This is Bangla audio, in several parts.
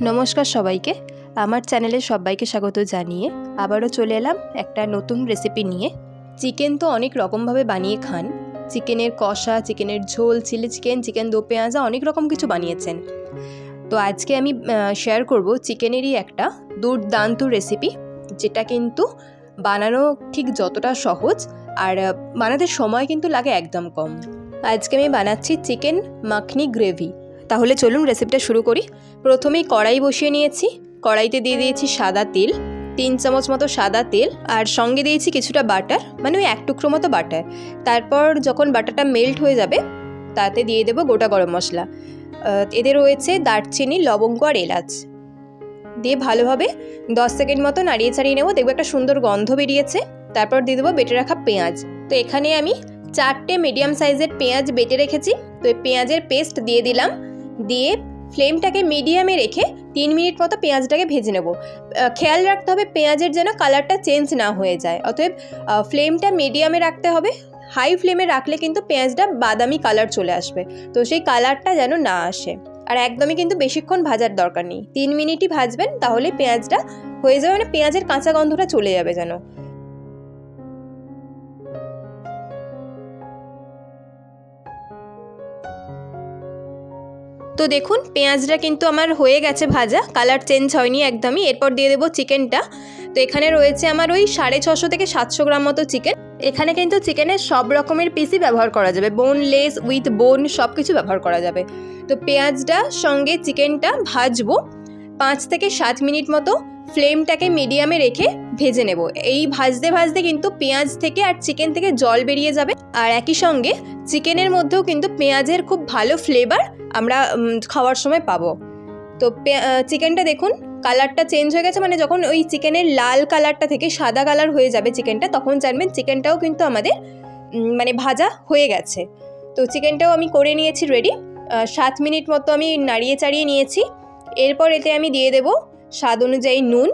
নমস্কার সবাইকে। আমার চ্যানেলে সবাইকে স্বাগত জানিয়ে আবারও চলে এলাম একটা নতুন রেসিপি নিয়ে। চিকেন তো অনেক রকমভাবে বানিয়ে খান, চিকেনের কষা, চিকেনের ঝোল, চিলি চিকেন, চিকেন দো পেঁয়াজা, অনেক রকম কিছু বানিয়েছেন। তো আজকে আমি শেয়ার করব চিকেনেরই একটা দুর্দান্ত রেসিপি, যেটা কিন্তু বানানো ঠিক যতটা সহজ আর বানাতে সময় কিন্তু লাগে একদম কম। আজকে আমি বানাচ্ছি চিকেন মাখনি গ্রেভি। তাহলে চলুন রেসিপিটা শুরু করি। প্রথমেই কড়াই বসিয়ে নিয়েছি, কড়াইতে দিয়ে দিয়েছি সাদা তেল, 3 চামচ মতো সাদা তেল, আর সঙ্গে দিয়েছি কিছুটা বাটার, মানে ওই 1 টুকরো মতো বাটার। তারপর যখন বাটারটা মেল্ট হয়ে যাবে তাতে দিয়ে দেবো গোটা গরম মশলা। এতে রয়েছে দারচিনি, লবঙ্গ আর এলাচ। দিয়ে ভালোভাবে 10 সেকেন্ড মতো নাড়িয়ে চাড়িয়ে নেবো, দেখবো একটা সুন্দর গন্ধ বেরিয়েছে। তারপর দিয়ে দেবো বেটে রাখা পেঁয়াজ। তো এখানে আমি 4টে মিডিয়াম সাইজের পেঁয়াজ বেটে রেখেছি। তো এই পেঁয়াজের পেস্ট দিয়ে দিলাম, দিয়ে ফ্লেমটাকে মিডিয়ামে রেখে 3 মিনিট মতো পেঁয়াজটাকে ভেজে নেব। খেয়াল রাখতে হবে পেঁয়াজের যেন কালারটা চেঞ্জ না হয়ে যায়, অতএব ফ্লেমটা মিডিয়ামে রাখতে হবে। হাই ফ্লেমে রাখলে কিন্তু পেঁয়াজটা বাদামি কালার চলে আসবে, তো সেই কালারটা যেন না আসে। আর একদমই কিন্তু বেশিক্ষণ ভাজার দরকার নেই, 3 মিনিটই ভাজবেন, তাহলে পেঁয়াজটা হয়ে যাবে, মানে পেঁয়াজের কাঁচা গন্ধটা চলে যাবে যেন। তো দেখুন পেঁয়াজটা কিন্তু আমার হয়ে গেছে ভাজা, কালার চেঞ্জ হয়নি একদমই। এরপর দিয়ে দেবো চিকেনটা। তো এখানে রয়েছে আমার ওই 650 থেকে 700 গ্রাম মতো চিকেন। এখানে কিন্তু চিকেনের সব রকমের পিসই ব্যবহার করা যাবে, বোনলেস, উইথ বোন, সব কিছু ব্যবহার করা যাবে। তো পেঁয়াজটা সঙ্গে চিকেনটা ভাজবো 5 থেকে 7 মিনিট মতো। ফ্লেমটাকে মিডিয়ামে রেখে ভেজে নেব। এই ভাজতে ভাজতে কিন্তু পেঁয়াজ থেকে আর চিকেন থেকে জল বেরিয়ে যাবে, আর একই সঙ্গে চিকেনের মধ্যেও কিন্তু পেঁয়াজের খুব ভালো ফ্লেভার আমরা খাওয়ার সময় পাবো। তো চিকেনটা দেখুন কালারটা চেঞ্জ হয়ে গেছে, মানে যখন ওই চিকেনের লাল কালারটা থেকে সাদা কালার হয়ে যাবে চিকেনটা, তখন জানবেন চিকেনটাও কিন্তু আমাদের মানে ভাজা হয়ে গেছে। তো চিকেনটাও আমি করে নিয়েছি রেডি। 7 মিনিট মতো আমি নাড়িয়ে চাড়িয়ে নিয়েছি। এরপর এতে আমি দিয়ে দেব স্বাদ অনুযায়ী নুন।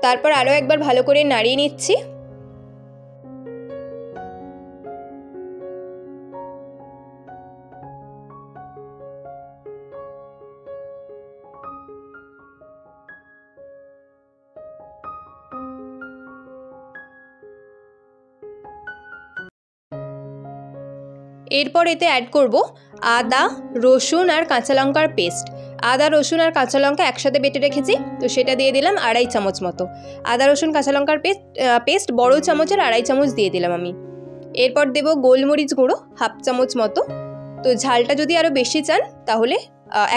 তারপর আরও একবার ভালো করে নাড়িয়ে নিচ্ছি। এরপর এতে অ্যাড করব আদা, রসুন আর কাঁচা লঙ্কার পেস্ট। আদা, রসুন আর কাঁচা লঙ্কা একসাথে বেটে রেখেছি, তো সেটা দিয়ে দিলাম 2.5 চামচ মতো। আদা, রসুন, কাঁচা লঙ্কার পেস্ট বড় চামচের 2.5 চামচ দিয়ে দিলাম আমি। এরপর দেব গোলমরিচ গুঁড়ো 1/2 চামচ মতো। তো ঝালটা যদি আরও বেশি চান তাহলে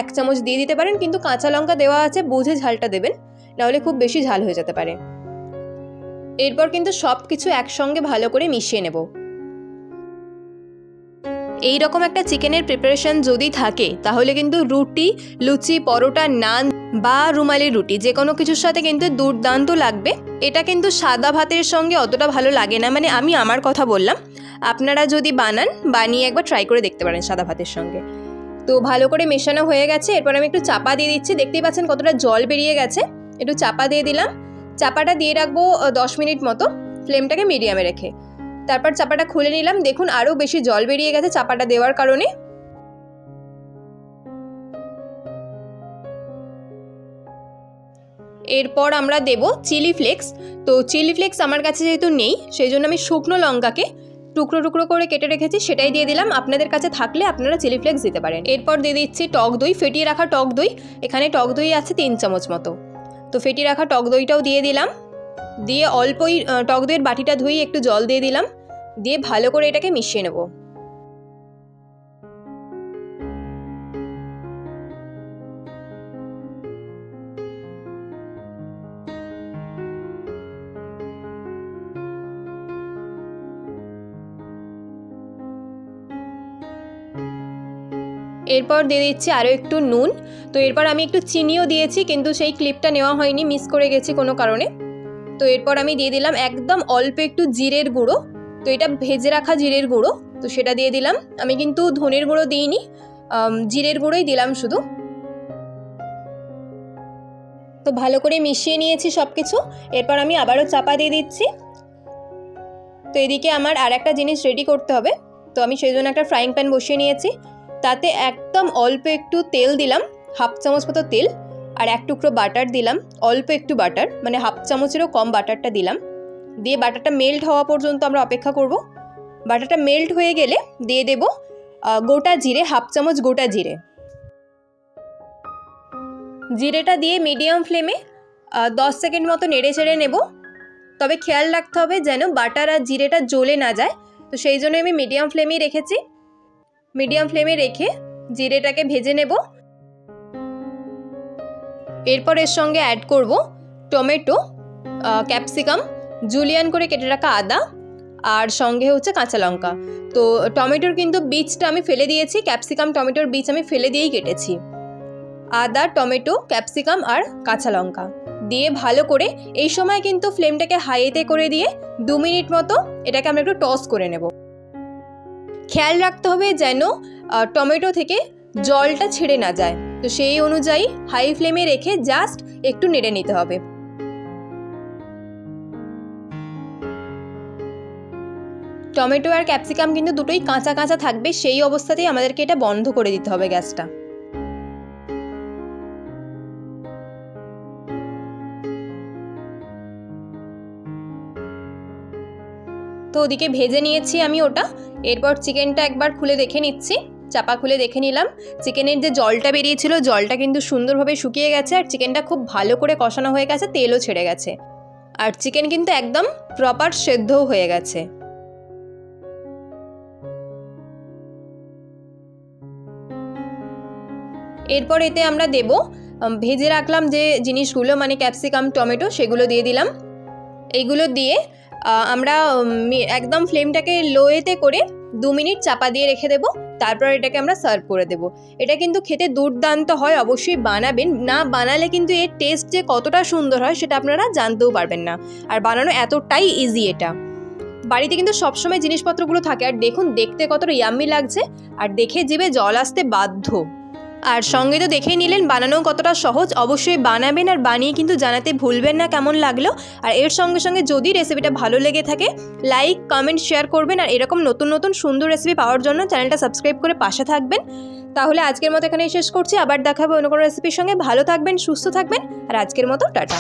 1 চামচ দিয়ে দিতে পারেন, কিন্তু কাঁচা লঙ্কা দেওয়া আছে বুঝে ঝালটা দেবেন, নাহলে খুব বেশি ঝাল হয়ে যেতে পারে। এরপর কিন্তু সব কিছু একসঙ্গে ভালো করে মিশিয়ে নেব। এই রকম একটা চিকেনের প্রিপারেশন যদি থাকে তাহলে কিন্তু রুটি, লুচি, পরোটা, নান বা রুমালি রুটি যে কোনো কিছুর সাথে কিন্তু দুর্দান্ত লাগবে। এটা কিন্তু সাদা ভাতের সঙ্গে অতটা ভালো লাগে না, মানে আমি আমার কথা বললাম। আপনারা যদি বানিয়ে একবার ট্রাই করে দেখতে পারেন সাদা ভাতের সঙ্গে। তো ভালো করে মেশানো হয়ে গেছে। এরপর আমি একটু চাপা দিয়ে দিচ্ছি, দেখতেই পাচ্ছেন কতটা জল বেরিয়ে গেছে। একটু চাপা দিয়ে দিলাম। চাপাটা দিয়ে রাখবো 10 মিনিট মতো, ফ্লেমটাকে মিডিয়ামে রেখে। তারপর চাপাটা খুলে নিলাম, দেখুন আরও বেশি জল বেরিয়ে গেছে চাপাটা দেওয়ার কারণে। এরপর আমরা দেব চিলি ফ্লেক্স। তো চিলি ফ্লেক্স আমার কাছে যেহেতু নেই, সেই জন্য আমি শুকনো লঙ্কাকে টুকরো টুকরো করে কেটে রেখেছি, সেটাই দিয়ে দিলাম। আপনাদের কাছে থাকলে আপনারা চিলি ফ্লেক্স দিতে পারেন। এরপর দিয়ে দিচ্ছি টক দই, ফেটিয়ে রাখা টক দই। এখানে টক দই আছে 3 চামচ মতো। তো ফেটিয়ে রাখা টক দইটাও দিয়ে দিলাম। দিয়ে অল্পই টক দইয়ের বাটিটা ধুয়ে একটু জল দিয়ে দিলাম, দিয়ে ভালো করে এটাকে মিশিয়ে নেব। এরপর দিয়ে দিচ্ছি আরও একটু নুন। তো এরপর আমি একটু চিনিও দিয়েছি, কিন্তু সেই ক্লিপটা নেওয়া হয়নি, মিস করে গেছি কোনো কারণে। তো এরপর আমি দিয়ে দিলাম একদম অল্প একটু জিরের গুঁড়ো। তো এটা ভেজে রাখা জিরের গুঁড়ো, তো সেটা দিয়ে দিলাম। আমি কিন্তু ধনের গুঁড়ো দিইনি, জিরের গুঁড়োই দিলাম শুধু। তো ভালো করে মিশিয়ে নিয়েছি সব কিছু। এরপর আমি আবারও চাপা দিয়ে দিচ্ছি। তো এদিকে আমার আর একটা জিনিস রেডি করতে হবে, তো আমি সেই জন্য একটা ফ্রাইং প্যান বসিয়ে নিয়েছি। তাতে একদম অল্প একটু তেল দিলাম, হাফ চামচ মতো তেল, আর এক টুকরো বাটার দিলাম, অল্প একটু বাটার, মানে হাফ চামচেরও কম বাটারটা দিলাম। দিয়ে বাটারটা মেল্ট হওয়া পর্যন্ত আমরা অপেক্ষা করব। বাটারটা মেল্ট হয়ে গেলে দিয়ে দেব গোটা জিরে, হাফ চামচ গোটা জিরে। জিরেটা দিয়ে মিডিয়াম ফ্লেমে 10 সেকেন্ড মতো নেড়ে চেড়ে নেব। তবে খেয়াল রাখতে হবে যেন বাটার আর জিরেটা জ্বলে না যায়, তো সেই জন্য আমি মিডিয়াম ফ্লেমেই রেখেছি। মিডিয়াম ফ্লেমে রেখে জিরেটাকে ভেজে নেব। এরপর এর সঙ্গে অ্যাড করব টমেটো, ক্যাপসিকাম, জুলিয়ান করে কেটে রাখা আদা, আর সঙ্গে হচ্ছে কাঁচা লঙ্কা। তো টমেটোর কিন্তু বীজটা আমি ফেলে দিয়েছি, ক্যাপসিকাম টমেটোর বীজ আমি ফেলে দিয়েই কেটেছি। আদা, টমেটো, ক্যাপসিকাম আর কাঁচা লঙ্কা দিয়ে ভালো করে এই সময় কিন্তু ফ্লেমটাকে হাইতে করে দিয়ে 2 মিনিট মতো এটাকে আমরা একটু টস করে নেব। খেয়াল রাখতে হবে যেন টমেটো থেকে জলটা ছেড়ে না যায়, তো সেই অনুযায়ী হাই ফ্লেমে রেখে জাস্ট একটু নেড়ে নিতে হবে। টমেটো আর ক্যাপসিকাম কিন্তু দুটোই কাঁচা কাঁচা থাকবে, সেই অবস্থাতেই আমাদেরকে এটা বন্ধ করে দিতে হবে গ্যাসটা। তো ওদিকে ভেজে নিয়েছি আমি ওটা। এরপর চিকেনটা একবার খুলে দেখে নিচ্ছি, চাপা খুলে দেখে নিলাম। চিকেনের যে জলটা বেরিয়েছিল জলটা কিন্তু সুন্দরভাবে শুকিয়ে গেছে, আর চিকেনটা খুব ভালো করে কষানো হয়ে গেছে, তেলও ছেড়ে গেছে, আর চিকেন কিন্তু একদম প্রপার সেদ্ধও হয়ে গেছে। এরপর এতে আমরা দেব ভেজে রাখলাম যে জিনিসগুলো, মানে ক্যাপসিকাম টমেটো, সেগুলো দিয়ে দিলাম। এইগুলো দিয়ে আমরা একদম ফ্লেমটাকে লোয়েতে করে 2 মিনিট চাপা দিয়ে রেখে দেব। তারপর এটাকে আমরা সার্ভ করে দেব। এটা কিন্তু খেতে দুর্দান্ত হয়, অবশ্যই বানাবেন। না বানালে কিন্তু এর টেস্ট যে কতটা সুন্দর হয় সেটা আপনারা জানতেও পারবেন না। আর বানানো এতটাই ইজি এটা। বাড়িতে কিন্তু সবসময় জিনিসপত্রগুলো থাকে, আর দেখুন দেখতে কতটা ইয়াম্মি লাগছে, আর দেখে জিভে জল আসতে বাধ্য। আর সঙ্গে তো দেখেই নিলেন বানানো কতটা সহজ। অবশ্যই বানাবেন আর বানিয়ে কিন্তু জানাতে ভুলবেন না কেমন লাগলো। আর এর সঙ্গে সঙ্গে যদি রেসিপিটা ভালো লেগে থাকে লাইক, কমেন্ট, শেয়ার করবেন। আর এরকম নতুন নতুন সুন্দর রেসিপি পাওয়ার জন্য চ্যানেলটা সাবস্ক্রাইব করে পাশে থাকবেন। তাহলে আজকের মতো এখানেই শেষ করছি, আবার দেখা হবে অন্য কোনো রেসিপির সঙ্গে। ভালো থাকবেন, সুস্থ থাকবেন, আর আজকের মতো টাটা।